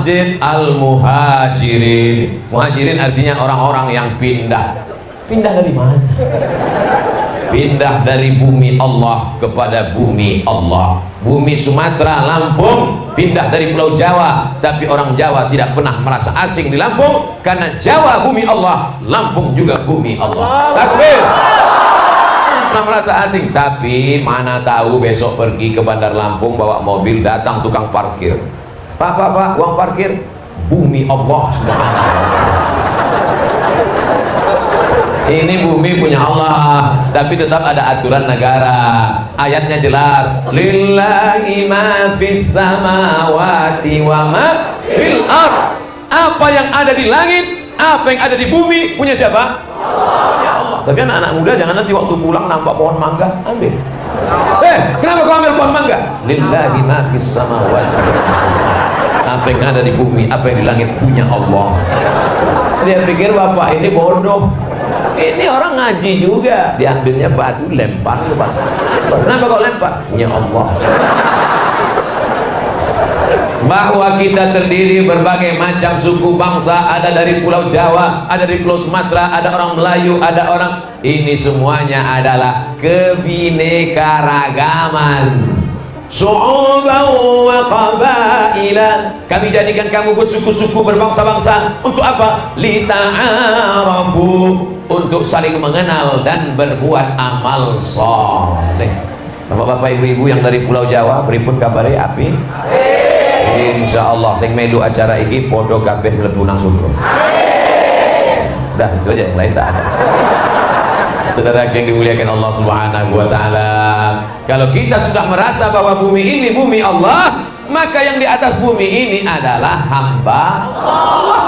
Masjid Al-Muhajirin. Muhajirin artinya orang-orang yang pindah. Pindah dari mana? Pindah dari bumi Allah kepada bumi Allah. Bumi Sumatera, Lampung, pindah dari Pulau Jawa. Tapi orang Jawa tidak pernah merasa asing di Lampung, karena Jawa bumi Allah, Lampung juga bumi Allah. Takbir. Pernah merasa asing. Tapi mana tahu besok pergi ke Bandar Lampung bawa mobil, datang tukang parkir. Pak, uang parkir. Bumi Allah sudah ada. Ini bumi punya Allah, tapi tetap ada aturan negara. Ayatnya jelas, lillahi ma fis samawati wa ma fil ardh. Apa yang ada di langit, apa yang ada di bumi punya siapa? Allah. Ya Allah. Tapi anak-anak muda jangan nanti waktu pulang nampak pohon mangga, ambil. Kenapa kau ambil pohon mangga? Lillahi ma fis samawati. Apa yang ada di bumi, apa yang di langit punya Allah. Dia pikir bapak ini bodoh. Ini orang ngaji juga, diambilnya batu lempar ke Pak. Kenapa kok lempar? Ya Allah. Bahwa kita terdiri berbagai macam suku bangsa, ada dari Pulau Jawa, ada dari Pulau Sumatera, ada orang Melayu, ada orang, ini semuanya adalah kebinekaragaman. Syu'uban wa qabailan. Kami jadikan kamu bersuku-suku, berbangsa-bangsa. Untuk apa? Lita'arafu, untuk saling mengenal dan berbuat amal saleh. Bapak-bapak, ibu-ibu yang dari Pulau Jawa, pripun kabare api? Insyaallah sing melu acara iki padha kabeh mlebu nang surga. Dah itu aja, yang lain tak ada. Saudara yang dimuliakan Allah Subhanahu wa taala, kalau kita sudah merasa bahwa bumi ini bumi Allah, maka yang di atas bumi ini adalah hamba Allah.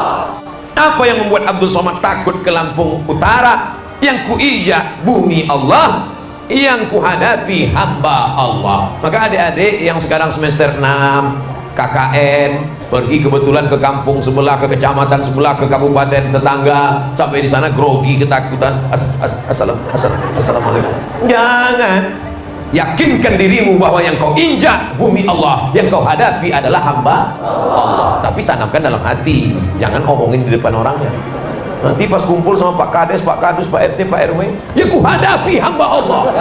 Apa yang membuat Abdul Somad takut ke Lampung Utara? Yang kuijak bumi Allah, yang kuhadapi hamba Allah. Maka adik-adik yang sekarang semester 6 KKN, pergi kebetulan ke kampung sebelah, ke kecamatan sebelah, ke kabupaten tetangga, sampai di sana grogi, ketakutan, assalamualaikum. Jangan. Yakinkan dirimu bahwa yang kau injak bumi Allah, yang kau hadapi adalah hamba Allah. Tapi tanamkan dalam hati, jangan omongin di depan orangnya. Nanti pas kumpul sama Pak Kades, Pak Kadus, Pak RT, Pak RW, ya ku hadapi hamba Allah.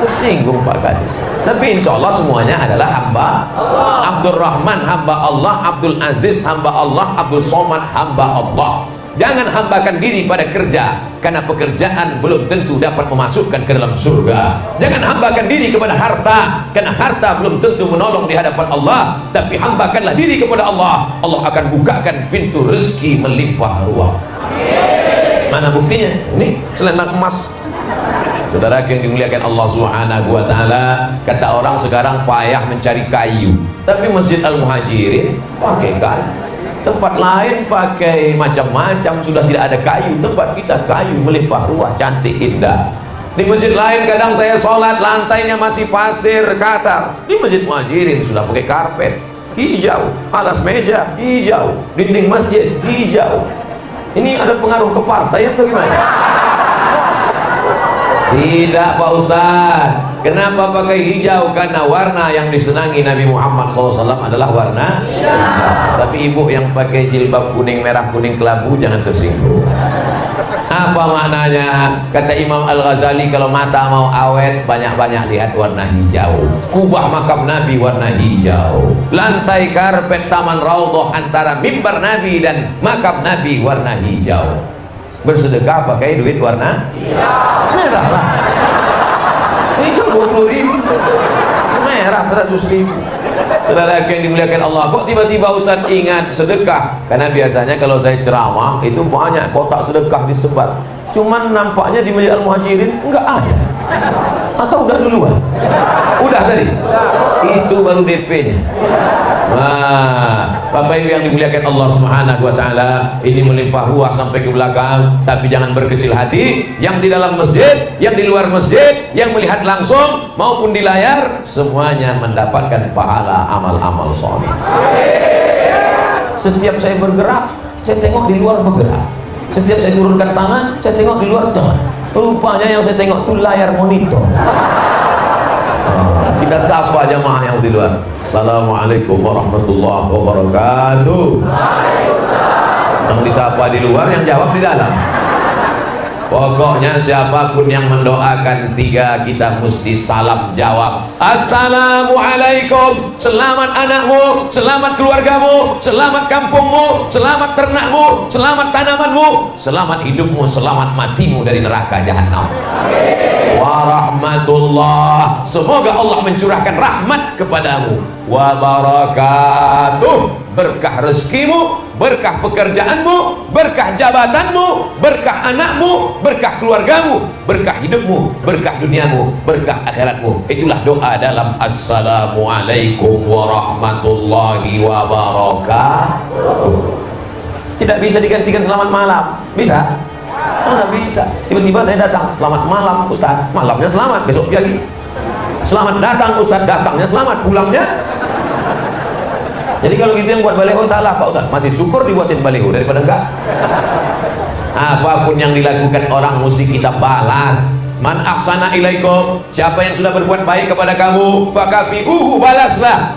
Tersinggung Pak Kades. Tapi insya Allah semuanya adalah hamba Allah. Abdul Rahman hamba Allah, Abdul Aziz hamba Allah, Abdul Somad hamba Allah. Jangan hambakan diri pada kerja, karena pekerjaan belum tentu dapat memasukkan ke dalam surga. Jangan hambakan diri kepada harta, karena harta belum tentu menolong di hadapan Allah. Tapi hambakanlah diri kepada Allah, Allah akan bukakan pintu rezeki melimpah ruah. Mana buktinya? Ini selendang emas. Saudara yang dimuliakan Allah Subhanahu wa taala, kata orang sekarang payah mencari kayu, tapi Masjid Al-Muhajirin pakai kayu. Tempat lain pakai macam-macam, sudah tidak ada kayu. Tempat kita kayu melimpah ruah, cantik, indah. Di masjid lain kadang saya sholat lantainya masih pasir kasar. Di Masjid Muhajirin sudah pakai karpet hijau, alas meja hijau, dinding masjid hijau. Ini ada pengaruh ke partai atau gimana? Tidak Pak Ustaz. Kenapa pakai hijau? Karena warna yang disenangi Nabi Muhammad SAW adalah warna hijau. Tapi ibu yang pakai jilbab kuning, merah, kuning kelabu jangan tersinggung. Apa maknanya? Kata Imam Al-Ghazali, kalau mata mau awet banyak-banyak lihat warna hijau. Kubah makam Nabi warna hijau, lantai karpet taman Raudhah antara mimbar Nabi dan makam Nabi warna hijau. Bersedekah pakai duit warna merah lah. Hijau 20.000, merah 100.000. Saudara yang dimuliakan Allah, kok tiba-tiba Ustaz ingat sedekah? Karena biasanya kalau saya ceramah itu banyak kotak sedekah disebar, cuman nampaknya di Masjid Al-Muhajirin enggak ada. Atau udah duluan? Udah tadi? Itu baru DP-nya. Nah, Bapak Ibu yang dimuliakan Allah Subhanahu wa taala, ini melimpah ruah sampai ke belakang. Tapi jangan berkecil hati. Yang di dalam masjid, yang di luar masjid, yang melihat langsung maupun di layar, semuanya mendapatkan pahala amal-amal sholih. Setiap saya bergerak, saya tengok di luar bergerak. Setiap saya turunkan tangan, saya tengok di luar tangan. Rupanya yang saya tengok itu layar monitor. Kita sapa jamaah yang di luar. Assalamualaikum warahmatullahi wabarakatuh. Yang disapa di luar, yang jawab di dalam. Pokoknya siapapun yang mendoakan tiga, kita mesti salam jawab. Assalamualaikum. Selamat anakmu, selamat keluargamu, selamat kampungmu, selamat ternakmu, selamat tanamanmu, selamat hidupmu, selamat matimu dari neraka jahanam. Warahmatullah. Semoga Allah mencurahkan rahmat kepadamu. Wabarakatuh. Berkah rezekimu, berkah pekerjaanmu, berkah jabatanmu, berkah anakmu, berkah keluargamu, berkah hidupmu, berkah duniamu, berkah akhiratmu. Itulah doa dalam Assalamualaikum warahmatullahi wabarakatuh. Tidak bisa digantikan selamat malam. Bisa? Mana bisa? Tiba-tiba saya datang, selamat malam Ustaz, malamnya selamat, besok pagi. Selamat datang Ustaz, datangnya selamat, pulangnya. Jadi kalau gitu yang buat baliho salah Pak Ustaz. Masih syukur dibuatin baliho daripada enggak. Apapun yang dilakukan orang mesti kita balas. Man ahsana ilaikum, siapa yang sudah berbuat baik kepada kamu, fakafi'uhu, balaslah.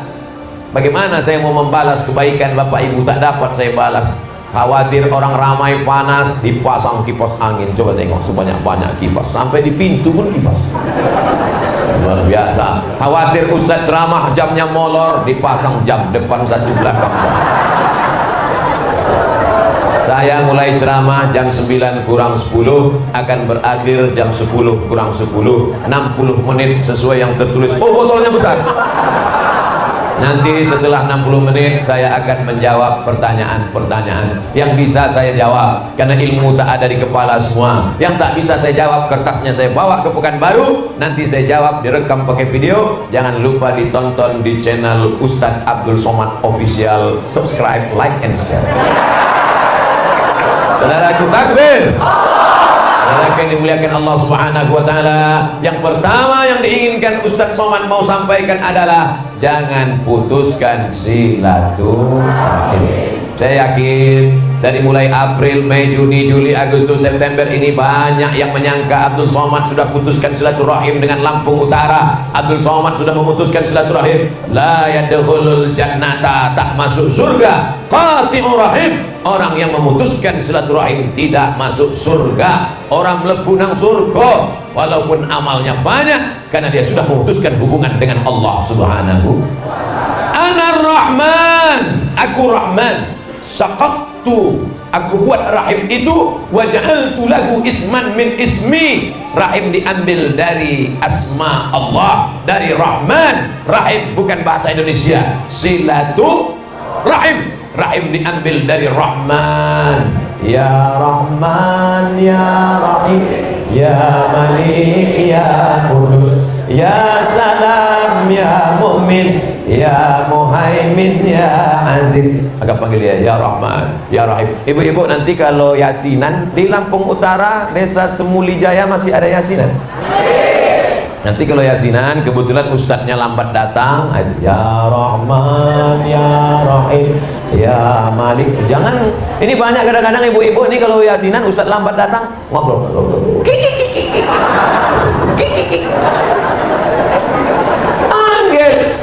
Bagaimana saya mau membalas kebaikan Bapak Ibu, tak dapat saya balas. Khawatir orang ramai panas, dipasang kipas angin. Coba tengok sebanyak-banyak kipas, sampai di pintu pun kipas. Luar biasa. Khawatir Ustadz ceramah jamnya molor, dipasang jam depan satu belakang. Saya mulai ceramah jam 9 kurang 10, akan berakhir jam 10 kurang 10, 60 menit sesuai yang tertulis. Oh, botolnya besar. Nanti setelah 60 menit saya akan menjawab pertanyaan-pertanyaan yang bisa saya jawab, karena ilmu tak ada di kepala semua. Yang tak bisa saya jawab, kertasnya saya bawa ke Pekanbaru, nanti saya jawab, direkam pakai video. Jangan lupa ditonton di channel Ustadz Abdul Somad Official. Subscribe, like, and share. Saudaraku, takbir. Saudara yang dimuliakan Allah Subhanahu wa taala, yang pertama yang diinginkan Ustadz Somad mau sampaikan adalah jangan putuskan silaturahim. Saya yakin dari mulai April, Mei, Juni, Juli, Agustus, September ini banyak yang menyangka Abdul Somad sudah putuskan silaturahim dengan Lampung Utara. Abdul Somad sudah memutuskan silaturahim. La yadkhulul jannata, tak masuk surga qati'ur rahim. Orang yang memutuskan silaturahim tidak masuk surga. Orang mlebu nang surga walaupun amalnya banyak, karena dia sudah memutuskan hubungan dengan Allah Subhanahu. Anar Rahman, aku Rahman. Syaqaqtu, aku buat rahim itu, waja'altu lahu isman min ismi. Rahim diambil dari asma Allah, dari Rahman. Rahim bukan bahasa Indonesia. Silatu rahim, rahim diambil dari Rahman. Ya Rahman, Ya Rahim, Ya Malik, Ya Kudus, Ya Salam, Ya Mu'min, Ya Muhaimin, Ya Aziz. Agak panggil dia Ya Rahman, Ya Rahim. Ibu-ibu nanti kalau yasinan di Lampung Utara, Desa Semuli Jaya masih ada yasinan. Nanti kalau yasinan kebetulan ustadznya lambat datang, Ya Rahman, Ya Rahim, Ya Malik. Jangan, ini banyak kadang-kadang ibu-ibu ini kalau yasinan ustadz lambat datang ngobrol.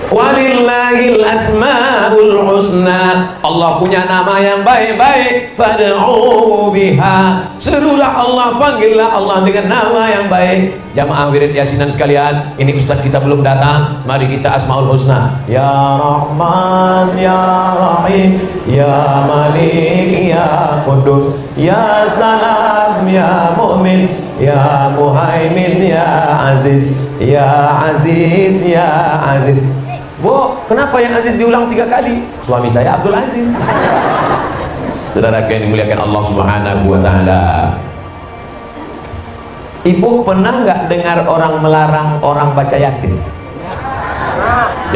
Walillahil asmaul husna, Allah punya nama yang baik-baik, fad'u biha, serulah Allah, panggillah Allah dengan nama yang baik. Jamaah wirid yasinan sekalian, ini ustaz kita belum datang, mari kita asmaul husna. Ya Rahman, Ya Rahim, Ya Malik, Ya Kudus, Ya Salam, Ya Mu'min, Ya Muhaimin, Ya Aziz, Ya Aziz, Ya Aziz. Bu, kenapa yang Aziz diulang 3 kali? Suami saya Abdul Aziz. Saudara yang dimuliakan Allah Subhanahu wa taala. Ibu pernah nggak dengar orang melarang orang baca Yasin?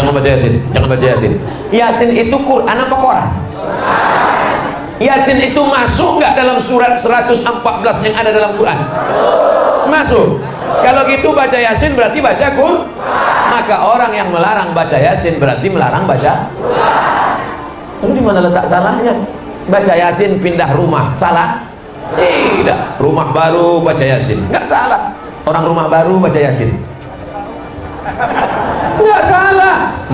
Jangan baca Yasin, jangan baca Yasin. Yasin itu Quran apa Quran? Yasin itu masuk nggak dalam surat 114 yang ada dalam Quran? Masuk. Kalau gitu baca Yasin berarti baca Quran. Maka orang yang melarang baca Yasin berarti melarang baca Quran. Lalu di mana letak salahnya? Baca Yasin pindah rumah, salah? Tidak. Rumah baru baca Yasin, nggak salah. Orang rumah baru baca Yasin, nggak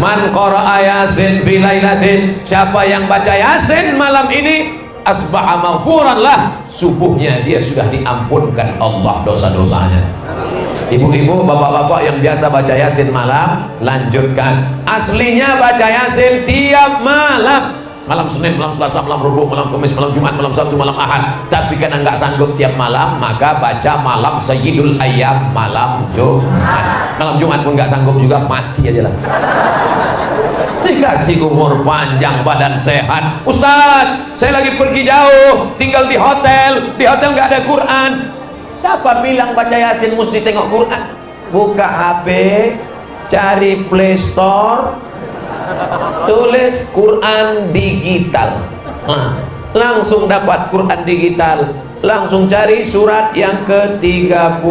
Man qara'a Yasin fi lailatin, siapa yang baca Yasin malam ini, asbaha maghfuran lah, subuhnya dia sudah diampunkan Allah dosa-dosanya. Ibu-ibu, bapak-bapak yang biasa baca Yasin malam, lanjutkan. Aslinya baca Yasin tiap malam. Malam Senin, malam Selasa, malam Rabu, malam Kamis, malam Jumat, malam Sabtu, malam Ahad. Tapi karena nggak sanggup tiap malam, maka baca malam Sayyidul Ayyam, malam Jumat. Malam Jumat pun nggak sanggup juga, mati aja lah. Dikasih umur panjang, badan sehat. Ustaz, saya lagi pergi jauh, tinggal di hotel nggak ada Quran. Siapa bilang baca Yasin mesti tengok Quran? Buka HP, cari Play Store, tulis Quran digital, langsung dapat Quran digital. Langsung cari surat yang ke-36,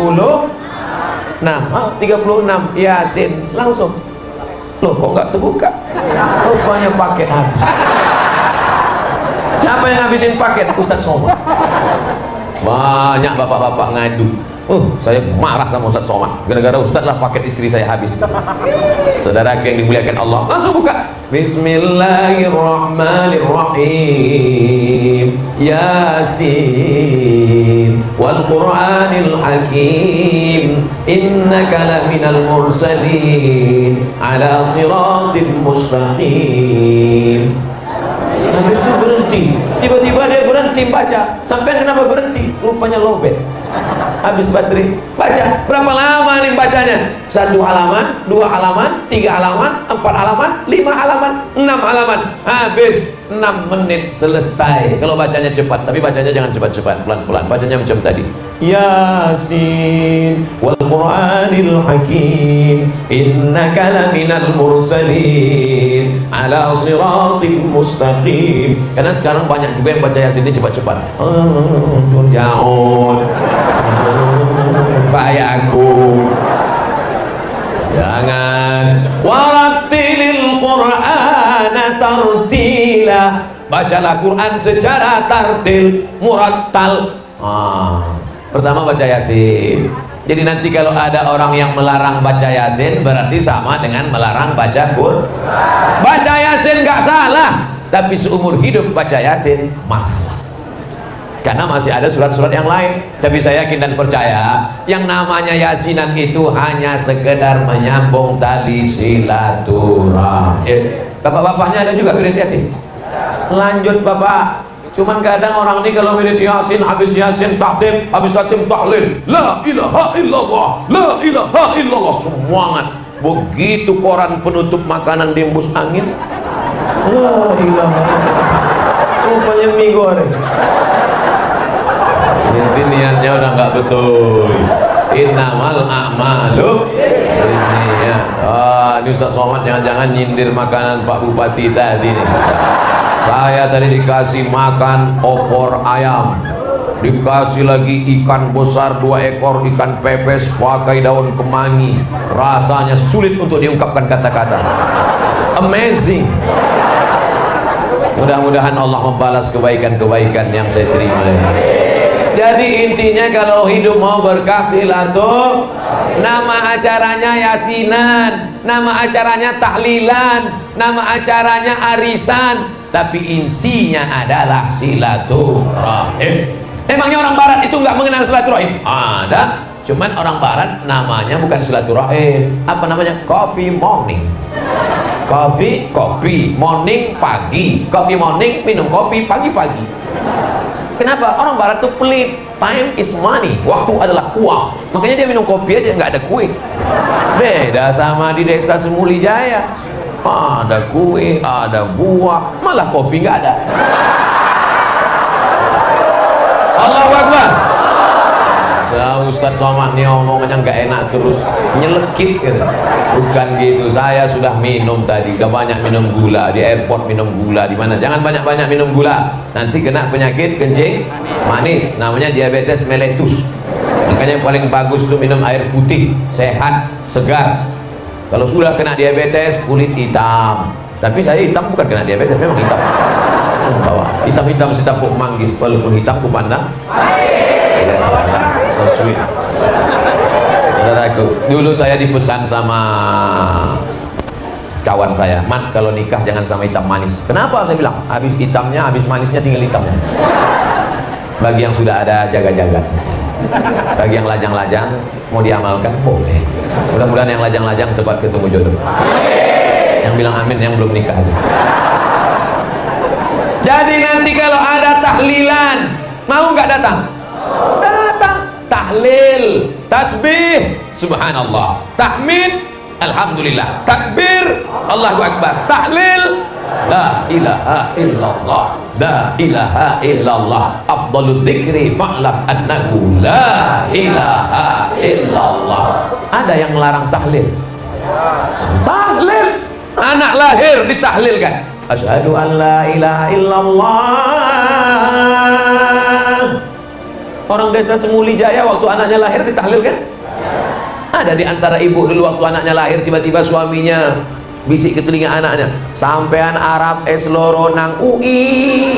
36 Yasin, langsung. Loh, kok nggak terbuka? Rupanya paket habis. Siapa yang habisin paket? Ustaz Somad. Banyak bapak-bapak ngadu, saya marah sama Ustaz Somad, gara-gara Ustaz lah paket istri saya habis. Saudara yang dimuliakan Allah, langsung buka. Bismillahirrahmanirrahim. Yasin wal Qur'anil Hakim, innaka laminal mursalin ala siratim mustaqim. Habis itu berhenti, tiba-tiba dia berhenti baca. Sampai kenapa berhenti? Rupanya lowbat, habis baterai. Baca, berapa lama nih bacanya? 1 halaman, 2 halaman, 3 halaman, 4 halaman, 5 halaman, 6 halaman. Habis 6 menit selesai. Kalau bacanya cepat, tapi bacanya jangan cepat-cepat, pelan-pelan. Bacanya macam tadi. Yasin wal Qur'anil Hakim, innaka laminal mursalin ala siratim mustaqim. Karena sekarang banyak juga yang baca Yasin ini cepat-cepat. Turja'un fayakun. Jangan. Warattilil Qur'ana tartila, bacalah Quran secara tartil, murattal. Pertama baca Yasin. Jadi nanti kalau ada orang yang melarang baca Yasin, berarti sama dengan melarang baca Quran. Baca Yasin nggak salah, tapi seumur hidup baca Yasin masalah. Karena masih ada surat-surat yang lain. Tapi saya yakin dan percaya, yang namanya Yasinan itu hanya sekedar menyambung tali silaturahim. Bapak-bapaknya ada juga wirid Yasin? Lanjut Bapak. Cuman kadang orang ini kalau wirid Yasin, habis Yasin takdim, habis takdim tahlil, la ilaha illallah, la ilaha illallah, semangat. Begitu koran penutup makanan diembus angin, la ilaha illallah, rupanya mie goreng. Nanti niatnya udah nggak betul. Innamal a'malu binniyat. Ini Ustaz Somad jangan-jangan nyindir makanan Pak Bupati tadi nih. Saya tadi dikasih makan opor ayam, dikasih lagi ikan besar 2 ekor, ikan pepes pakai daun kemangi. Rasanya sulit untuk diungkapkan kata-kata. Amazing. Mudah-mudahan Allah membalas kebaikan-kebaikan yang saya terima. Jadi intinya kalau hidup mau berkah silaturahim. Nama acaranya Yasinan, nama acaranya tahlilan, nama acaranya arisan, tapi insinya adalah silaturahim. Emangnya orang barat itu nggak mengenal silaturahim? Ada, cuman orang barat namanya bukan silaturahim. Apa namanya? Coffee morning. Kopi, morning pagi. Coffee morning, minum kopi pagi-pagi. Kenapa? Orang barat tuh pelit. Time is money. Waktu adalah uang. Makanya dia minum kopi aja, nggak ada kue. Beda sama di desa Semuli Jaya. Ada kue, ada buah, malah kopi nggak ada. Allahu Akbar. Ustaz Somad nih omongannya nggak enak terus, nyelekit gitu. Bukan gitu, saya sudah minum tadi, udah banyak minum gula di airport, minum gula di mana? Jangan banyak-banyak minum gula, nanti kena penyakit kencing manis, namanya diabetes mellitus. Makanya yang paling bagus itu minum air putih, sehat, segar. Kalau sudah kena diabetes, kulit hitam. Tapi saya hitam bukan kena diabetes, memang hitam. Hitam-hitam setapuk manggis, walaupun hitam ku pandang. So sweet. Saudaraku, dulu saya dipesan sama kawan saya, "Mat, kalau nikah jangan sama hitam manis." "Kenapa?" Saya bilang, "Habis hitamnya, habis manisnya tinggal hitamnya." Bagi yang sudah ada jaga-jaga saja. Bagi yang lajang-lajang mau diamalkan boleh. Mudah-mudahan yang lajang-lajang cepat ketemu jodoh. Yang bilang amin yang belum nikah aja. Jadi nanti kalau ada tahlilan, mau nggak datang? Datang. Tahlil, tasbih, subhanallah, tahmid, alhamdulillah, takbir, Allahu akbar, tahlil, la ilaha illallah, la ilaha illallah, afdalul dzikri fa'lam annahu la ilaha illallah. Ada yang melarang tahlil? Tahlil, anak lahir ditahlilkan, asyhadu an la ilaha illallah. Orang desa Semuli Jaya waktu anaknya lahir ditahlilkan? Ada di antara ibu dulu waktu anaknya lahir tiba-tiba suaminya bisik ke telinga anaknya, "Sampean Arab S-loro nang UI,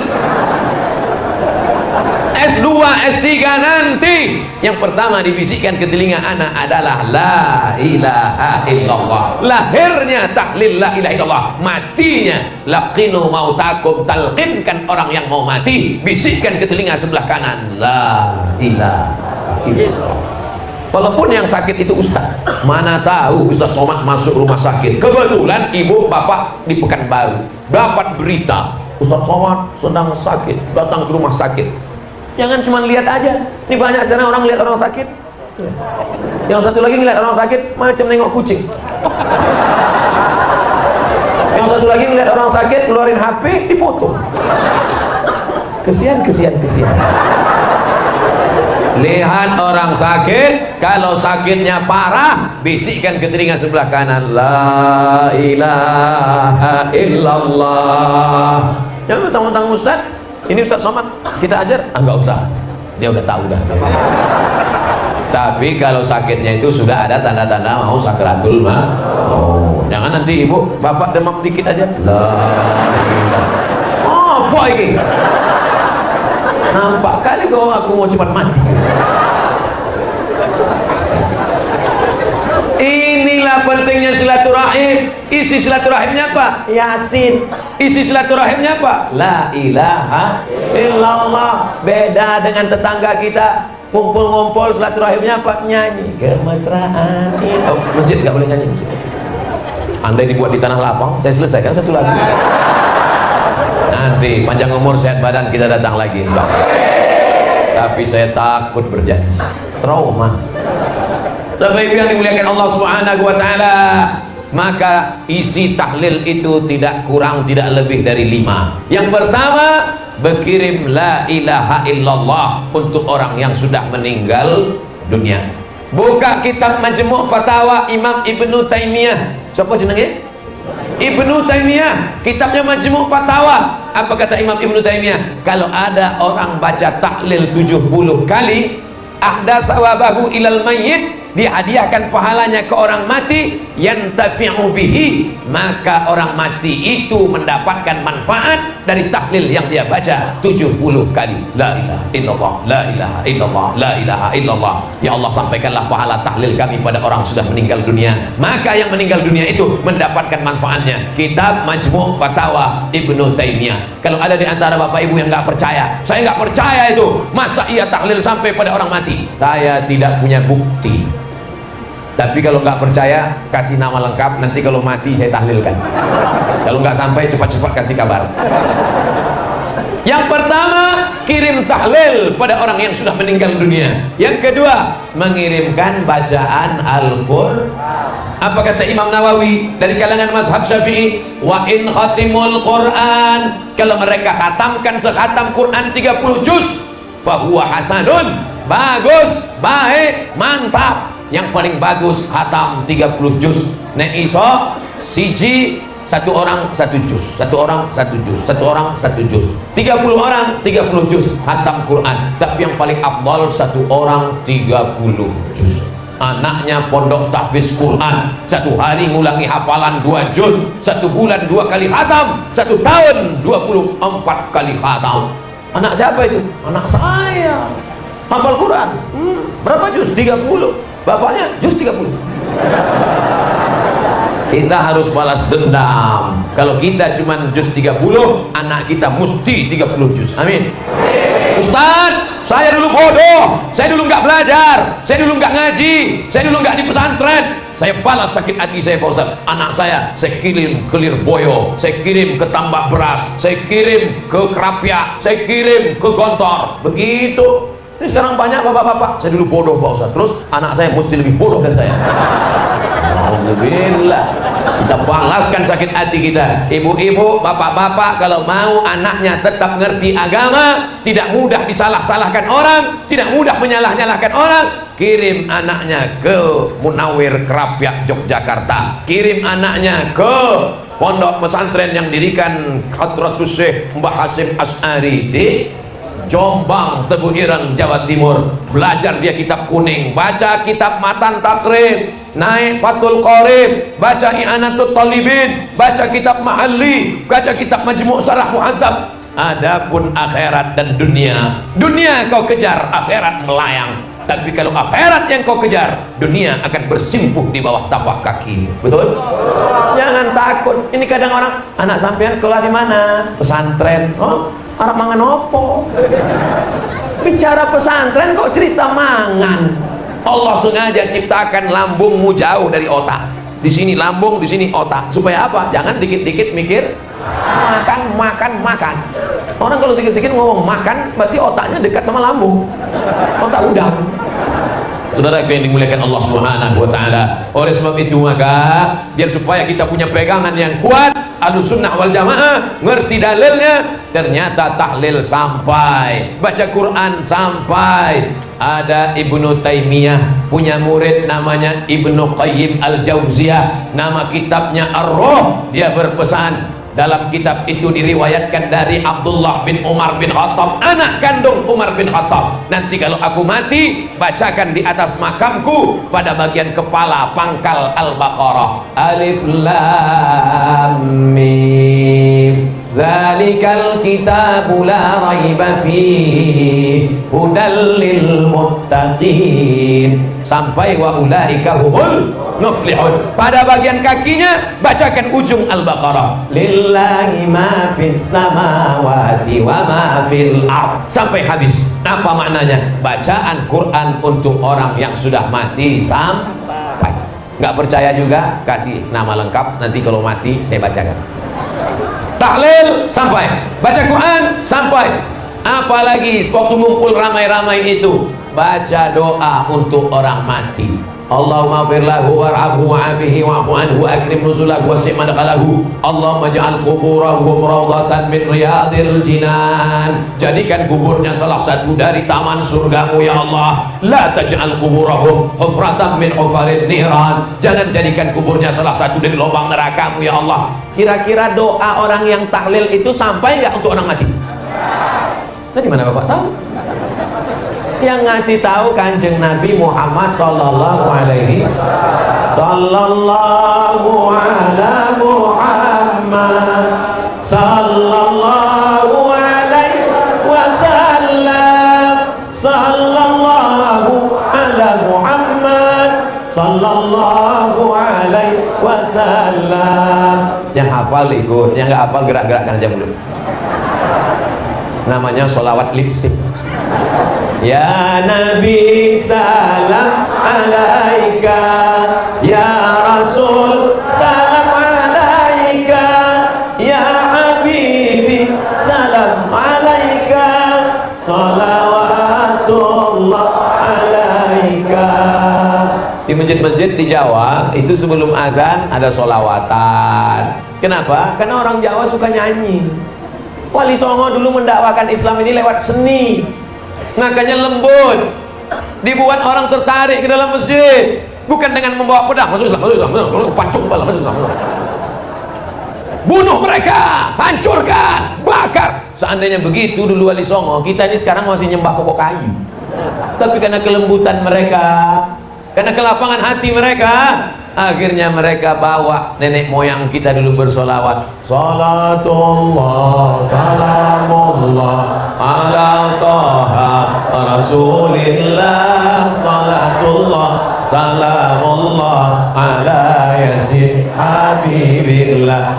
S2 S3 nanti." Yang pertama dibisikkan ke telinga anak adalah la ilaha illallah. Lahirnya tahlil la ilaha illallah, matinya laqinu mautakum, talqinkan orang yang mau mati, bisikkan ke telinga sebelah kanan la ilaha illallah. Walaupun yang sakit itu ustaz, mana tahu Ustaz Somad masuk rumah sakit, kebetulan ibu bapak di Pekanbaru dapat berita Ustaz Somad sedang sakit, datang ke rumah sakit. Jangan cuma lihat aja, ini banyak sekarang orang lihat orang sakit, yang satu lagi ngeliat orang sakit macam nengok kucing, yang satu lagi ngeliat orang sakit keluarin HP dipotong. Kesian. Lihat orang sakit, kalau sakitnya parah, bisikkan ke telinga sebelah kanan la ilaha illallah. Jangan mentang-mentang ustaz, ini Ustaz Somad kita ajar, enggak usah, dia udah tahu dah. Tapi kalau sakitnya itu sudah ada tanda-tanda mau sakratul maut. Oh, jangan nanti ibu bapak demam dikit aja la ilaha. Oh, apa ini? Nampak kali kau aku mau cepat mati. Inilah pentingnya silaturahim. Isi silaturahimnya apa? Yasin. Isi silaturahimnya apa? La ilaha illallah. Beda dengan tetangga kita, ngumpul-ngumpul silaturahimnya apa? Nyanyi kemesraan. Oh, masjid nggak boleh nyanyi. Andai dibuat di tanah lapang, saya selesaikan satu lagu. Nanti panjang umur sehat badan kita datang lagi, tapi saya takut berjanji, trauma. Bapak Ibu yang dimuliakan Allah Subhanahu wa taala, maka isi tahlil itu tidak kurang tidak lebih dari 5. Yang pertama, berkirim la ilaha illallah untuk orang yang sudah meninggal dunia. Buka kitab Majmu' Fatawa Imam Ibnu Taimiyah. Siapa jenenge? Ibnu Taimiyah, kitabnya Majmu' Fatawa. Apa kata Imam Ibnu Taimiyah? Kalau ada orang baca tahlil 70 kali, ahdatsa wabahu ilal mayyit, dihadiahkan pahalanya ke orang mati, yantafi'u bihi, maka orang mati itu mendapatkan manfaat dari tahlil yang dia baca 70 kali. La ilaha illallah, la ilaha illallah, la ilaha illallah. Ya Allah, sampaikanlah pahala tahlil kami pada orang sudah meninggal dunia. Maka yang meninggal dunia itu mendapatkan manfaatnya. Kitab Majmu' Fatawa Ibnu Taimiyah. Kalau ada di antara Bapak Ibu yang nggak percaya, saya nggak percaya itu, masa iya tahlil sampai pada orang mati? Saya tidak punya bukti. Tapi kalau nggak percaya, kasih nama lengkap, nanti kalau mati saya tahlilkan. Kalau nggak sampai, cepat-cepat kasih kabar. Yang pertama, kirim tahlil pada orang yang sudah meninggal dunia. Yang kedua, mengirimkan bacaan Al-Qur'an. Apa kata Imam Nawawi dari kalangan mazhab Syafi'i? Wa in khatimul Qur'an, kalau mereka khatamkan sekhatam Quran 30 juz, fahuwa hasanun, bagus, baik, mantap. Yang paling bagus khatam 30 juz. Nek iso siji, satu orang satu juz, satu orang satu juz, satu orang satu juz, 30 orang 30 juz khatam Quran. Tapi yang paling afdal satu orang 30 juz. Anaknya pondok tahfiz Quran, satu hari ngulangi hafalan 2 juz, 1 bulan 2 kali khatam, 1 tahun 24 kali khatam. Anak siapa itu? Anak saya. Hafal Quran. Berapa juz? 30. Bapaknya juz 30. Kita harus balas dendam. Kalau kita cuma juz 30, anak kita mesti 30 juz. Amin. Ustaz, saya dulu bodoh, saya dulu nggak belajar, saya dulu nggak ngaji, saya dulu nggak di pesantren. Saya balas sakit hati saya, Pak Ustaz. Anak saya kirim ke Lirboyo, saya kirim ke tambak beras, saya kirim ke Kerapia, saya kirim ke Gontor. Begitu. Ini sekarang banyak bapak-bapak, saya dulu bodoh, Pak Ustaz. Terus anak saya mesti lebih bodoh dari saya. Alhamdulillah. Kita balaskan sakit hati kita. Ibu-ibu, bapak-bapak, kalau mau anaknya tetap ngerti agama, tidak mudah disalah-salahkan orang, tidak mudah menyalah-nyalahkan orang, kirim anaknya ke Munawir Kerapia Yogyakarta, kirim anaknya ke pondok pesantren yang dirikan Hadratus Syekh Mbah Hasyim Asy'ari di Jombang, Tebu Ireng, Jawa Timur. Belajar dia kitab kuning, baca kitab Matan Takrib, naik Fathul Qorib, baca I'anatul Talibin, baca kitab Mahalli, baca kitab Majmu' Syarah Muhazzab. Adapun akhirat dan dunia, dunia kau kejar, akhirat melayang. Tapi kalau akhirat yang kau kejar, dunia akan bersimpuh di bawah tapak kaki. Betul? Jangan takut. Ini kadang orang, anak sampean sekolah di mana? Pesantren. Oh, arep mangan opo? Bicara pesantren kok cerita mangan. Allah sengaja ciptakan lambungmu jauh dari otak. Di sini lambung, di sini otak. Supaya apa? Jangan dikit-dikit mikir makan. Orang kalau sedikit-sedikit ngomong makan, berarti otaknya dekat sama lambung. Otak udang. Saudara yang dimuliakan Allah Subhanahu wa taala. Oleh sebab itu maka biar supaya kita punya pegangan yang kuat, Ahlussunnah wal Jamaah, ngerti dalilnya, ternyata tahlil sampai, baca Quran sampai. Ada Ibnu Taimiyah punya murid namanya Ibnu Qayyim Al-Jauziyah, nama kitabnya Ar-Ruh. Dia berpesan, dalam kitab itu diriwayatkan dari Abdullah bin Umar bin Khattab, anak kandung Umar bin Khattab, nanti kalau aku mati, bacakan di atas makamku pada bagian kepala pangkal Al-Baqarah, Alif Lam Mim, dzalikal kitabu la raiba fihi hudal lil muttaqin, sampai wa ulaika humul muflihun. Pada bagian kakinya bacakan ujung Al-Baqarah, lillahi ma fis samawati wa ma fil ard, sampai habis. Apa maknanya? Bacaan Quran untuk orang yang sudah mati sampai. Nggak percaya juga, kasih nama lengkap, nanti kalau mati saya bacakan. Tahlil sampai, baca Quran sampai. Apalagi waktu ngumpul ramai-ramai itu, baca doa untuk orang mati. Allahumma ighfir lahu warhamhu wa'afihi wa'fu anhu wa akrim nuzulahu wasi' madkhalahu. Allahumma ja'al quburahum rawdatan min riyadil jinan. Jadikan kuburnya salah satu dari taman surgamu ya Allah. La taj'al quburahum hufratan min hufarin niran. Jangan jadikan kuburnya salah satu dari lubang nerakamu ya Allah. Kira-kira doa orang yang tahlil itu sampai nggak untuk orang mati? Tadi mana Bapak tahu? Yang ngasih tahu Kanjeng Nabi Muhammad sallallahu alaihi sallallahu ala Muhammad sallallahu alaihi wasallam sallallahu ala Muhammad sallallahu alaihi wasallam. Yang hafal ikut, yang nggak hafal gerak-gerakkan aja dulu. Namanya sholawat lipstick. Ya Nabi salam alaika, ya Rasul salam alaika, ya Habibi salam alaika, salawatullah alaika. Di masjid-masjid di Jawa itu sebelum azan ada sholawatan. Kenapa? Karena orang Jawa suka nyanyi. Wali Songo dulu mendakwakan Islam ini lewat seni, makanya lembut, dibuat orang tertarik ke dalam masjid, bukan dengan membawa pedang, masuk Islam, pancung kepala, masuk Islam, bunuh mereka, hancurkan, bakar. Seandainya begitu dulu Wali Songo, kita ini sekarang masih nyembah pokok kayu. Tapi karena kelembutan mereka, karena kelapangan hati mereka, akhirnya mereka bawa nenek moyang kita dulu bersolawat. Salatullah salamullah ala toha rasulillah, salatullah salamullah ala yasin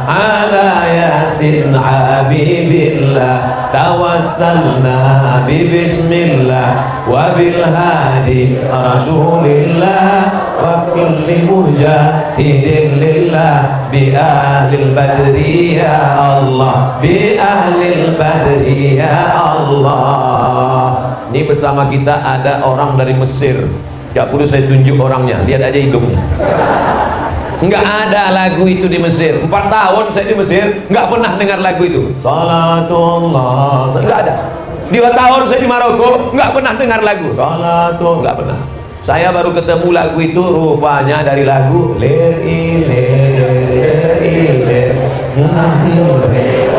ala yasin habibillah tawassalna bismillah wa bil hadi rasulillah wa kulli mujahidin lillah bi ahlil badri ya Allah, bi ahlil badri ya Allah. Ini bersama kita ada orang dari Mesir, gak perlu saya tunjuk orangnya, lihat aja hidungnya. Nggak ada lagu itu di Mesir. 4 tahun saya di Mesir nggak pernah dengar lagu itu. Salatullah, nggak ada. 2 tahun saya di Maroko nggak pernah dengar lagu Salatullah, nggak pernah. Saya baru ketemu lagu itu rupanya dari lagu ler iler iler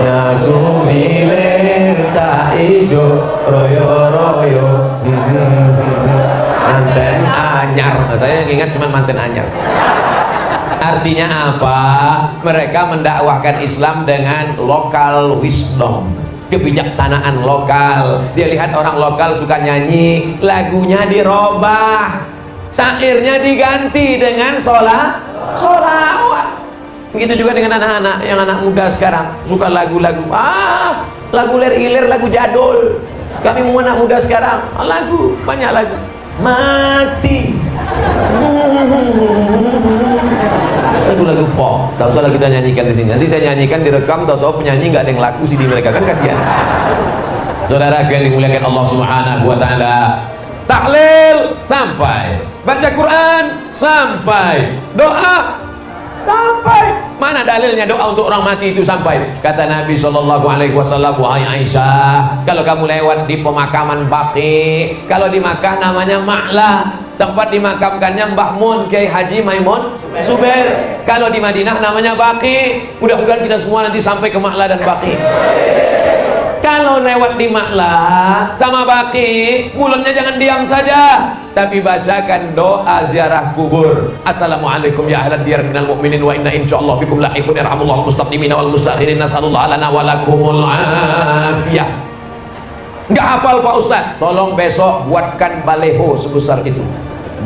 nasumi ler tak ijo royo royo manten anyar. Saya ingat cuma manten anyar. Artinya apa? Mereka mendakwahkan Islam dengan local wisdom, kebijaksanaan lokal. Dia lihat orang lokal suka nyanyi, lagunya dirobah, syairnya diganti dengan sholawat. Begitu juga dengan anak-anak, yang anak muda sekarang suka lagu-lagu lagu ler-iler, lagu jadul. Kami mau anak muda sekarang lagu, banyak lagu mati, lagu-lagu pop. Tak usah kita nyanyikan di sini. Nanti saya nyanyikan, direkam, tahu-tahu penyanyi nggak ada yang laku CD mereka, kan kasihan. Saudara yang dimuliakan Allah Subhanahu wa taala, tahlil sampai, baca Quran sampai, doa sampai. Mana dalilnya doa untuk orang mati itu sampai? Kata Nabi sallallahu alaihi wasallam, wahai Aisyah, kalau kamu lewat di pemakaman Baqi, kalau di Makkah namanya Ma'lah, tempat dimakamkannya Mbah Mun, Kiai Haji Maimun Zubair. Kalau di Madinah namanya Baqi. Mudah-mudahan kita semua nanti sampai ke Ma'lah dan Baqi. Kalau lewat di Ma'lah sama Baqi, mulutnya jangan diam saja, tapi bacakan doa ziarah kubur. Assalamualaikum ya ahlan diyar minal mu'minin wa inna insyaallah bikum lahiqun yarhamullahu mustaqdimina wal mustakhirin nasallallahu lana wa lakumul afiyah. Enggak hafal Pak Ustaz? Tolong besok buatkan baleho sebesar itu.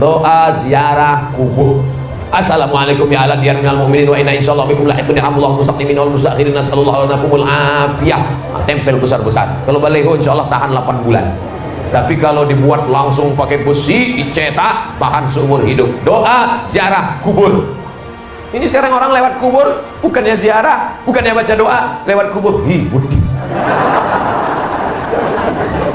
Doa ziarah kubur. Assalamualaikum ya ahlan diyar minal mu'minin wa inna insyaallah bikum lahiqun yarhamullahu mustaqdimina wal mustakhirin nasallallahu lana kumul afiyah. Tempel besar-besar. Kalau baleho insyaallah tahan 8 bulan. Tapi kalau dibuat langsung pakai besi, dicetak, tahan seumur hidup. Doa ziarah kubur. Ini sekarang orang lewat kubur bukannya ziarah, bukannya baca doa, lewat kubur hibur.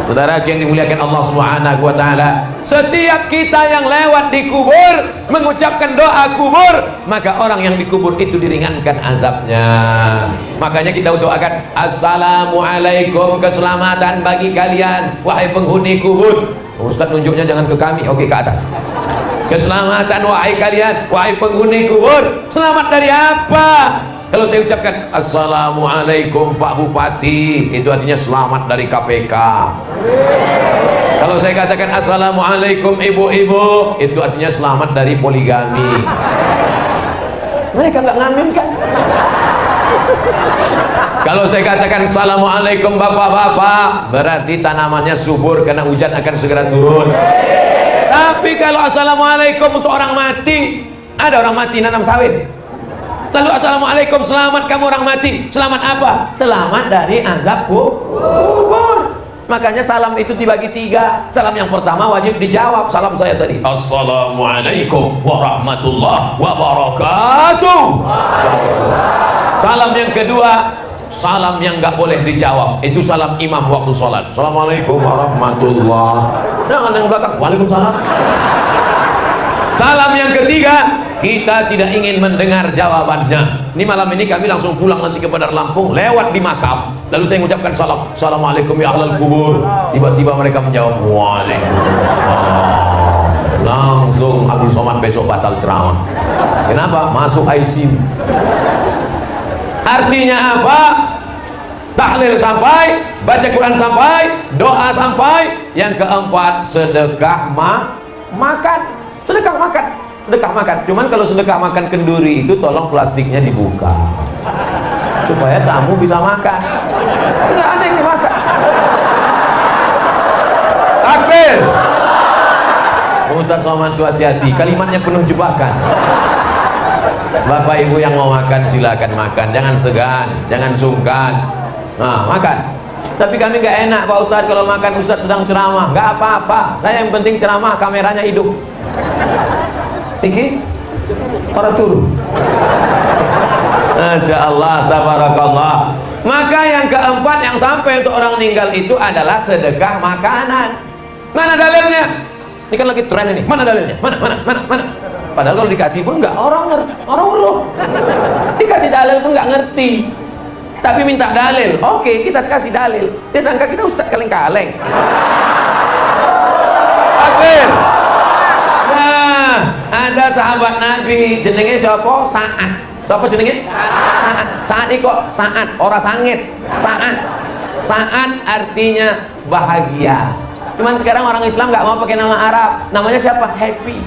Saudara yang dimuliakan Allah Subhanahu wa taala, setiap kita yang lewat di kubur mengucapkan doa kubur, maka orang yang dikubur itu diringankan azabnya. Makanya kita doakan assalamualaikum, keselamatan bagi kalian wahai penghuni kubur. Ustaz nunjuknya jangan ke kami, oke, ke atas. Keselamatan wahai kalian wahai penghuni kubur. Selamat dari apa? Kalau saya ucapkan assalamualaikum Pak Bupati, itu artinya selamat dari KPK. Kalau saya katakan assalamualaikum ibu-ibu, itu artinya selamat dari poligami. Mereka nggak ngamin kan? Kalau saya katakan assalamualaikum bapak-bapak, berarti tanamannya subur karena hujan akan segera turun. Tapi kalau assalamualaikum untuk orang mati, ada orang mati nanam sawit, lalu assalamualaikum, selamat kamu orang mati. Selamat apa? Selamat dari azab kubur. Makanya salam itu dibagi 3. Salam yang pertama wajib dijawab, salam saya tadi, assalamualaikum warahmatullahi wabarakatuh. Salam yang kedua, salam yang nggak boleh dijawab, itu salam imam waktu sholat. Assalamualaikum warahmatullahi. Jangan yang belakang, waalaikumsalam. Salam yang ketiga, kita tidak ingin mendengar jawabannya. Ini malam ini kami langsung pulang nanti ke Bandar Lampung, lewat di makam, lalu saya mengucapkan salam, assalamualaikum ya ahlal kubur. Tiba-tiba mereka menjawab waalaikumsalam. Langsung Abdul Somad besok batal ceramah. Kenapa? Masuk ICU. Artinya apa? Tahlil sampai, baca Quran sampai, doa sampai. Yang keempat, sedekah makan. Sedekah makan, sedekah makan. Cuman kalau sedekah makan kenduri itu tolong plastiknya dibuka supaya tamu bisa makan. Enggak ada yang dimakan. Takbir. Ustaz Somad itu hati-hati, kalimatnya penuh jebakan. Bapak ibu yang mau makan silakan makan, jangan segan, jangan sungkan. Nah, makan. Tapi kami nggak enak Pak Ustadz kalau makan Ustadz sedang ceramah. Nggak apa-apa, saya yang penting ceramah kameranya hidup. Iki orang turun. Masya Allah, tabarakallah. Maka yang keempat yang sampai untuk orang meninggal itu adalah sedekah makanan. Mana dalilnya? Ini kan lagi tren ini. Mana dalilnya? Mana? Padahal kalau dikasih pun nggak orang ngeluh. Dikasih dalil pun nggak ngerti. Tapi minta dalil. Oke, kita kasih dalil. Dia sangka kita ustaz kaleng-kaleng. Akhir. Nah, ada sahabat Nabi jenenge siapa? Sa'ad. Siapa jenenge? Sa'ad kok Sa'ad, orang sangit. Sa'ad artinya bahagia. Cuman sekarang orang Islam nggak mau pakai nama Arab. Namanya siapa? Happy.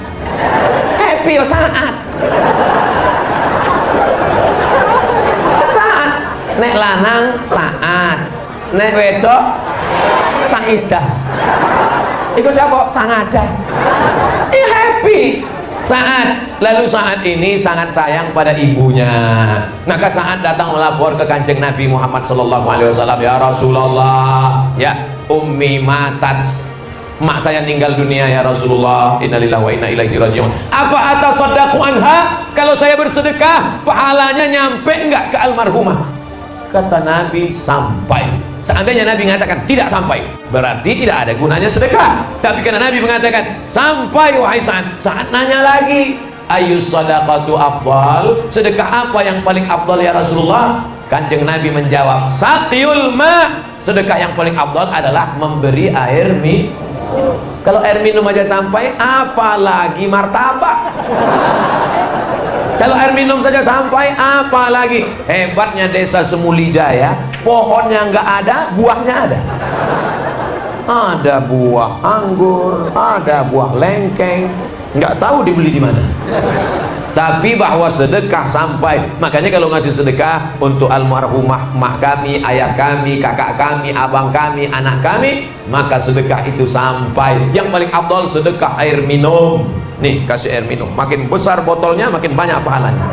Happy Sa'ad. Sa'ad. Nek lanang Sa'ad. Nek wedok Sa'idah. Iku siapa? Sangadah. Happy. Sa'ad. Lalu Sa'ad ini sangat sayang pada ibunya. Maka Sa'ad datang melapor ke Kanjeng Nabi Muhammad SAW. Ya Rasulullah, ya ummi matat, mak saya meninggal dunia ya Rasulullah. Innalillahi wa inna ilaihi rajiun. Apa atasaddaqu anha? Kalau saya bersedekah, pahalanya nyampe enggak ke almarhumah? Kata Nabi, sampai. Seandainya Nabi mengatakan tidak sampai, berarti tidak ada gunanya sedekah. Tapi karena Nabi mengatakan sampai, wahai Sa'ad, Sa'ad nanya lagi, ayyus sadaqatu afdal? Sedekah apa yang paling afdal ya Rasulullah? Kanjeng Nabi menjawab, saqiyul ma. Sedekah yang paling afdal adalah memberi air minum. Kalau air minum aja sampai, apalagi martabak. Kalau air minum saja sampai, apalagi. Hebatnya desa Semuli Jaya, pohonnya nggak ada, buahnya ada. Ada buah anggur, ada buah lengkeng, nggak tahu dibeli di mana. Tapi bahwa sedekah sampai. Makanya kalau ngasih sedekah untuk almarhumah mak kami, ayah kami, kakak kami, abang kami, anak kami, maka sedekah itu sampai. Yang paling afdal sedekah air minum. Nih, kasih air minum. Makin besar botolnya, makin banyak pahalanya.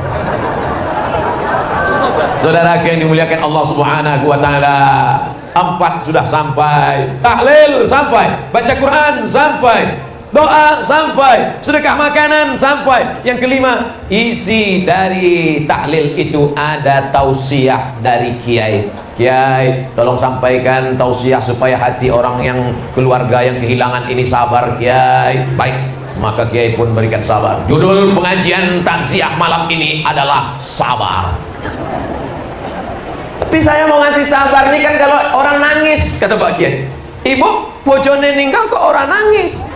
Saudara yang dimuliakan Allah Subhanahu wa taala, 4 sudah sampai. Tahlil sampai, baca Quran sampai, doa sampai, sedekah makanan sampai. Yang kelima, isi dari tahlil itu ada tausiah dari kiai. Kiai, tolong sampaikan tausiah supaya hati orang yang keluarga yang kehilangan ini sabar, Kiai. Baik, maka Kiai pun berikan sabar. Judul pengajian takziah malam ini adalah sabar. Tapi saya mau ngasih sabar nih kan kalau orang nangis, kata Pak Kiai. Ibu, bojone ninggal kok orang nangis?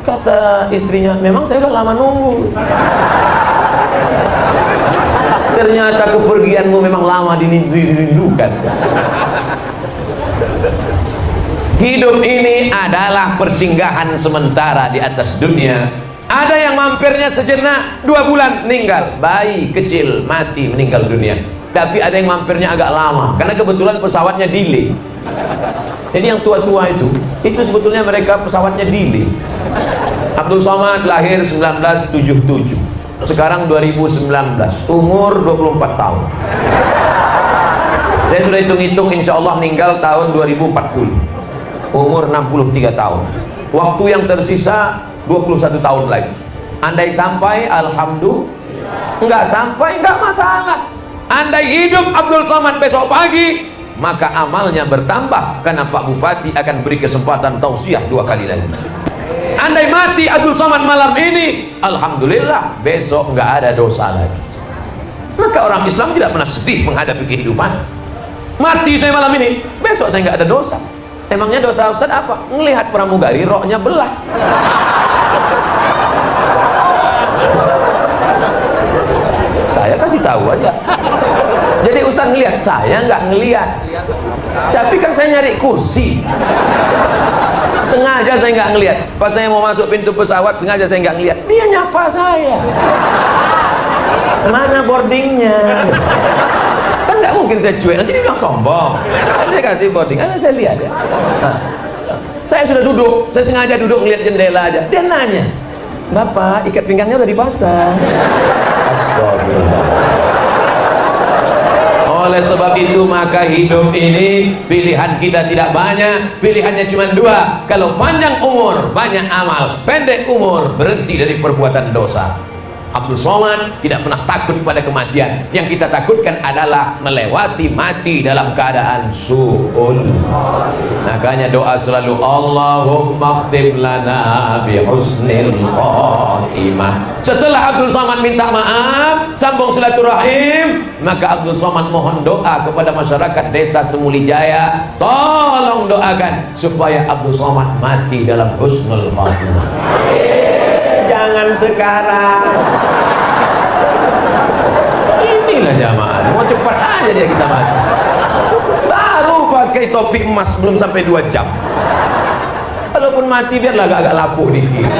Kata istrinya, memang saya udah lama nunggu. Ternyata kepergianmu memang lama dirindukan. Hidup ini adalah persinggahan sementara di atas dunia. Ada yang mampirnya sejenak, 2 bulan meninggal, bayi kecil mati meninggal dunia. Tapi ada yang mampirnya agak lama, karena kebetulan pesawatnya delay. Jadi yang tua-tua itu sebetulnya mereka pesawatnya delay. Abdul Somad lahir 1977, sekarang 2019, umur 24 tahun. Saya sudah hitung-hitung, insya Allah meninggal tahun 2040, umur 63 tahun. Waktu yang tersisa 21 tahun lagi. Andai sampai, alhamdulillah. Enggak sampai, enggak masalah. Andai hidup Abdul Somad besok pagi, maka amalnya bertambah, karena Pak Bupati akan beri kesempatan tausiah 2 kali lagi. Andai mati Abdul Somad malam ini, alhamdulillah, besok nggak ada dosa lagi. Maka orang Islam tidak pernah sedih menghadapi kehidupan. Mati saya malam ini, besok saya nggak ada dosa. Emangnya dosa Ustaz apa? Ngelihat pramugari rohnya belah. Saya kasih tahu aja. Jadi Ustaz ngelihat, saya nggak ngelihat. Tapi kan saya nyari kursi. Sengaja saya nggak ngelihat. Pas saya mau masuk pintu pesawat, sengaja saya nggak ngelihat. Dia nyapa saya. Mana boardingnya? Kan nggak mungkin saya cuek. Nanti dia bilang sombong. Saya kasih boarding. Karena saya lihat ya. Nah, saya sudah duduk. Saya sengaja duduk ngeliat jendela aja. Dia nanya, Bapak, ikat pinggangnya udah dipasang? Oleh sebab itu maka hidup ini pilihan kita tidak banyak, pilihannya cuma dua. Kalau panjang umur banyak amal, pendek umur berhenti dari perbuatan dosa. Abdul Somad tidak pernah takut pada kematian. Yang kita takutkan adalah melewati mati dalam keadaan su'ul. Makanya doa selalu Allahumma khtim lana bi husnil khatimah. Setelah Abdul Somad minta maaf, sambung silaturahim, maka Abdul Somad mohon doa kepada masyarakat desa Semulijaya, tolong doakan supaya Abdul Somad mati dalam husnul khatimah. Jangan sekarang. Inilah jamaah, mau cepat aja dia kita mati. Baru pakai topi emas belum sampai 2 jam. Walaupun mati biarlah agak lapuh dikit.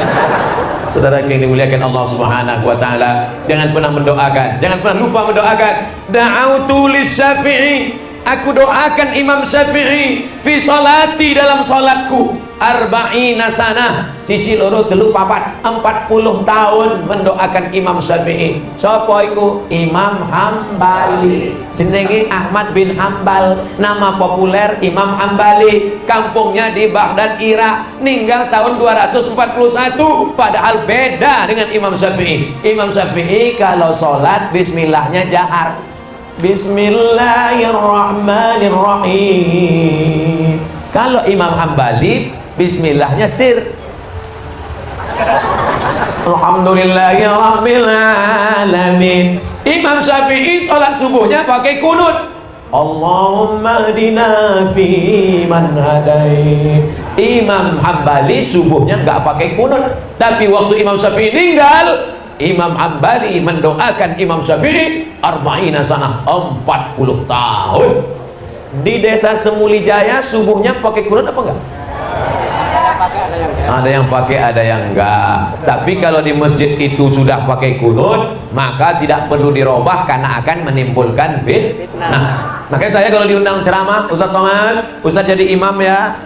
Saudara yang dimuliakan Allah Subhanahu wa taala, jangan pernah mendoakan, jangan pernah lupa mendoakan. Da'autu lis-Syafi'i, aku doakan Imam Syafi'i fi salati, dalam salatku, arba'ina sanah, cici loro telu papat 40 tahun mendoakan Imam Syafi'i. Sapa iku? Imam Hambali, jenenge Ahmad bin Hambal, nama populer Imam Hambali, kampungnya di Baghdad, Irak, meninggal tahun 241, padahal beda dengan Imam Syafi'i. Imam Syafi'i kalau sholat bismillahnya jahar, Bismillahirrahmanirrahim. Kalau Imam Hambali bismillahnya sir. Alhamdulillahirabbil alamin. Imam Syafi'i salat subuhnya pakai kunut. Allahumma hdina fi man hadait. Imam Hambali subuhnya enggak pakai kunut, tapi waktu Imam Syafi'i meninggal, Imam Hambali mendoakan Imam Syafi'i arba'ina sanah, 40 tahun. Di desa Semulijaya subuhnya pakai kunut apa enggak? Ada yang pakai, ada yang enggak. Tapi kalau di masjid itu sudah pakai kunut, maka tidak perlu dirubah karena akan menimbulkan fitnah. Nah, makanya saya kalau diundang ceramah, Ustaz Somad, Ustaz jadi imam ya,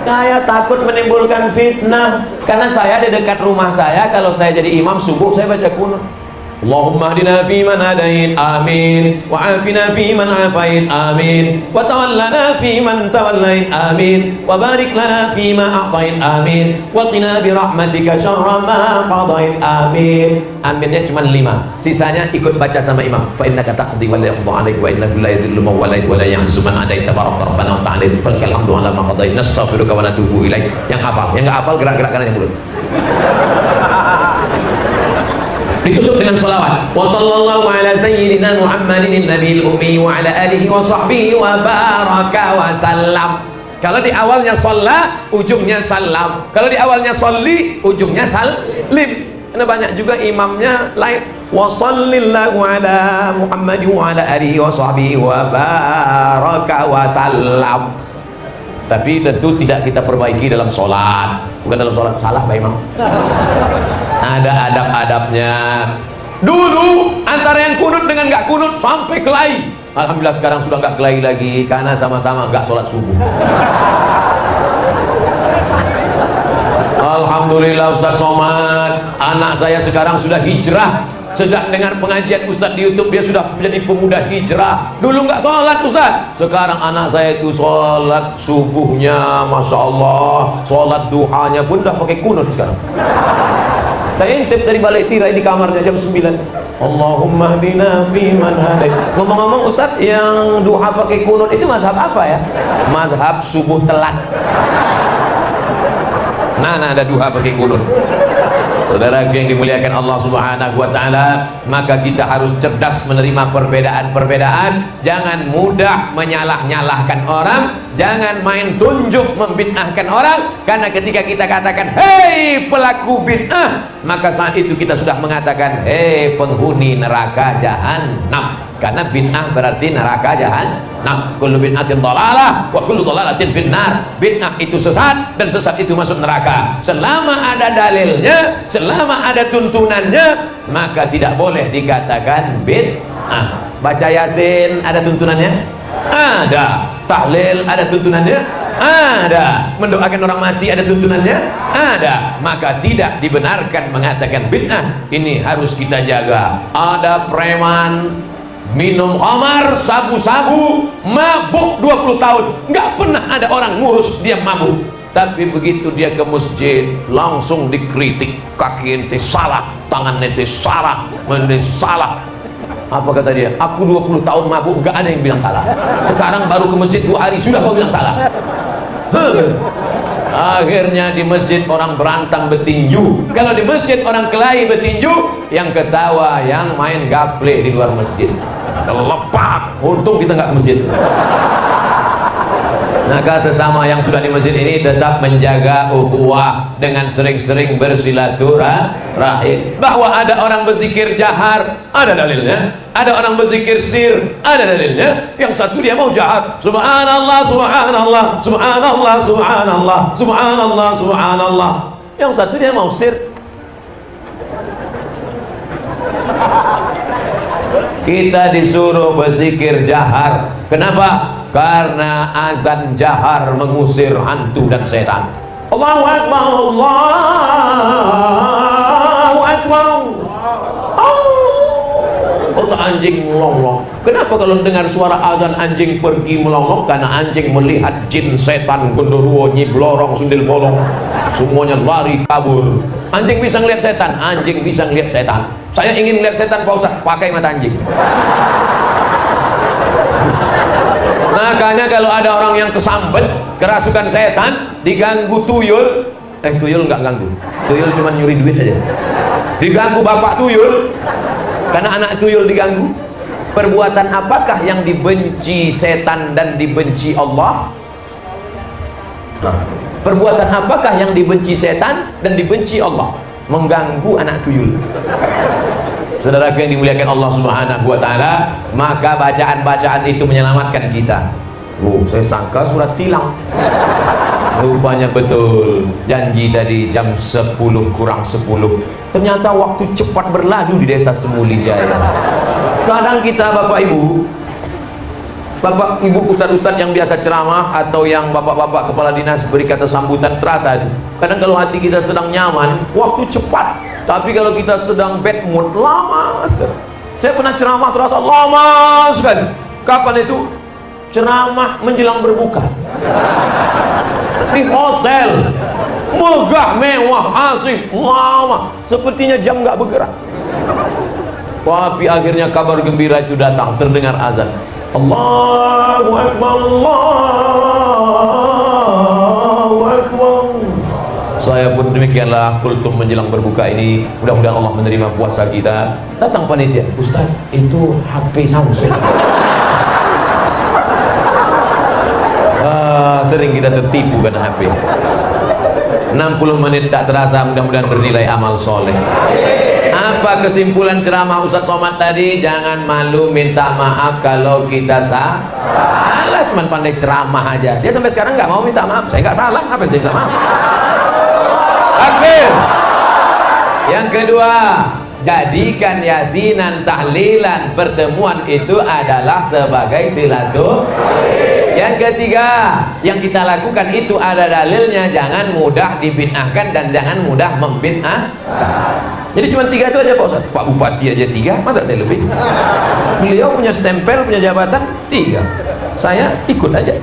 saya takut menimbulkan fitnah, karena saya di dekat rumah saya, kalau saya jadi imam subuh saya baca kunut. Allahumma hdina fi man hadait, amin, wa afina fi man afait, amin, wa tawallana fi man tawallait, amin, wa barik lana fi ma a'tait, amin, wa qina bi rahmatika syarra ma qadait, amin. Aminnya cuma 5, sisanya ikut baca sama imam. Fa innaka taqdi wa la yuqda 'alaik wa innahu la yadhillu man walait wa la ya'zu man adait, tabaraka rabbana wa ta'ala, falakal hamdu 'ala ma qadait, nastaghfiruka wa natubu ilaik. Yang hafal, yang enggak hafal gerak-gerak kanan yang mulut. Ditutup dengan salawat. Wa sallallahu ala sayyidina Muhammadin nabiyil ummi wa ala alihi wa sahbihi wa baraka wa sallam. Kalau di awalnya shalla, ujungnya salam. Kalau di awalnya sholli, ujungnya salim. Karena banyak juga imamnya lain. Wa sallallahu ala Muhammadin wa ala alihi wa sahbihi wa baraka wa sallam. Tapi tentu tidak kita perbaiki dalam sholat, bukan dalam sholat, salah Pak Imam. Ada adab-adabnya. Dulu antara yang kunut dengan nggak kunut sampai kelahi. Alhamdulillah sekarang sudah nggak kelahi lagi karena sama-sama nggak sholat subuh. Alhamdulillah Ustaz Somad, anak saya sekarang sudah hijrah. Sedang dengar pengajian Ustaz di YouTube, dia sudah menjadi pemuda hijrah. Dulu nggak sholat Ustaz, sekarang anak saya itu sholat subuhnya, masya Allah, sholat duhanya pun udah pakai kunut sekarang. Saya intip dari balai tirai di kamarnya jam 9. Allahumma hdina fi man hadait. Ngomong-ngomong Ustaz, yang duha pakai kunut itu mazhab apa ya? Mazhab subuh telat. Nah ada duha pakai kunut. Saudara yang dimuliakan Allah Subhanahu wa taala, maka kita harus cerdas menerima perbedaan-perbedaan, jangan mudah menyalah-nyalahkan orang, jangan main tunjuk membid'ahkan orang, karena ketika kita katakan hei pelaku bid'ah, maka saat itu kita sudah mengatakan hei penghuni neraka jahanam, karena bid'ah berarti neraka jahanam. Kullu bid'atin dhalalah wa kullu dhalalatin finnar. Bid'ah itu sesat dan sesat itu masuk neraka. Selama ada dalilnya, selama ada tuntunannya, maka tidak boleh dikatakan bid'ah. Baca Yasin ada tuntunannya? Ada. Tahlil ada tuntunannya? Ada. Mendoakan orang mati ada tuntunannya? Ada. Maka tidak dibenarkan mengatakan bid'ah. Ini harus kita jaga. Ada preman minum khamar, sabu-sabu, mabuk 20 tahun, nggak pernah ada orang ngurus dia mabuk. Tapi begitu dia ke masjid langsung dikritik, kaki ente salah, tangan ente salah, ente salah. Apa kata dia? Aku 20 tahun mabuk, nggak ada yang bilang salah. Sekarang baru ke masjid 2 hari sudah kau bilang salah. Akhirnya di masjid orang berantang bertinju. Kalau di masjid orang kelahi bertinju, yang ketawa yang main gaple di luar masjid. Lepak. Untung kita nggak ke masjid. Maka sesama yang sudah di masjid ini tetap menjaga ukhuwah dengan sering-sering bersilaturahim. Bahwa ada orang berzikir jahar, ada dalilnya. Ada orang berzikir sir, ada dalilnya. Yang satu dia mau jahar, subhanallah, subhanallah, subhanallah, subhanallah, subhanallah, subhanallah. Yang satu dia mau sir. Kita disuruh berzikir jahar. Kenapa? Karena azan jahar mengusir hantu dan setan. Allahu Akbar, Allahu Akbar. Oh, anjing melonglong. Kenapa kalau dengar suara azan anjing pergi melonglong? Karena anjing melihat jin, setan, gondoruo, nyiblorong, sundel bolong, semuanya lari kabur. Anjing bisa ngelihat setan, anjing bisa ngelihat setan. Saya ingin lihat setan Pak Ustaz, pakai mata anjing. Makanya kalau ada orang yang kesambet, kerasukan setan, diganggu tuyul, tuyul nggak ganggu, tuyul cuma nyuri duit aja. Diganggu bapak tuyul, karena anak tuyul diganggu. Perbuatan apakah yang dibenci setan dan dibenci Allah? Perbuatan apakah yang dibenci setan dan dibenci Allah? Mengganggu anak tuyul. Saudara yang dimuliakan Allah Subhanahu wa taala, maka bacaan-bacaan itu menyelamatkan kita. Oh, saya sangka surat tilang. Rupanya betul. Janji tadi jam 10 kurang 10. Ternyata waktu cepat berlalu di desa Semuli Jaya. Kadang kita Bapak Ibu, Bapak Ibu ustaz-ustaz yang biasa ceramah atau yang bapak-bapak kepala dinas beri kata sambutan terasa. Kadang kalau hati kita sedang nyaman, waktu cepat. Tapi kalau kita sedang bad mood, lama sekali. Saya pernah ceramah terasa lama sekali. Kapan itu? Ceramah menjelang berbuka di hotel megah, mewah, asik, lama, sepertinya jam nggak bergerak. Tapi akhirnya kabar gembira itu datang, terdengar azan. Allahu Akbar, Allahu Akbar. Saya pun demikianlah kultum menjelang berbuka ini. Mudah-mudahan Allah menerima puasa kita. Datang panitia, Ustaz, itu HP Samsung. Sering kita tertipu karena HP. 60 menit tak terasa, mudah-mudahan bernilai amal soleh. Apa kesimpulan ceramah Ustaz Somad tadi? Jangan malu minta maaf kalau kita salah. Cuman pandai ceramah aja. Dia sampai sekarang nggak mau minta maaf. Saya nggak salah, apa yang saya minta maaf? Takbir. Yang kedua, jadikan yasinan, tahlilan, pertemuan itu adalah sebagai silaturahim. Yang ketiga, yang kita lakukan itu ada dalilnya, jangan mudah dibid'ahkan dan jangan mudah membid'ahkan. Jadi cuma 3 itu aja Pak Ustaz. Pak Bupati aja 3, masa saya lebih? Beliau punya stempel, punya jabatan 3. Saya ikut aja.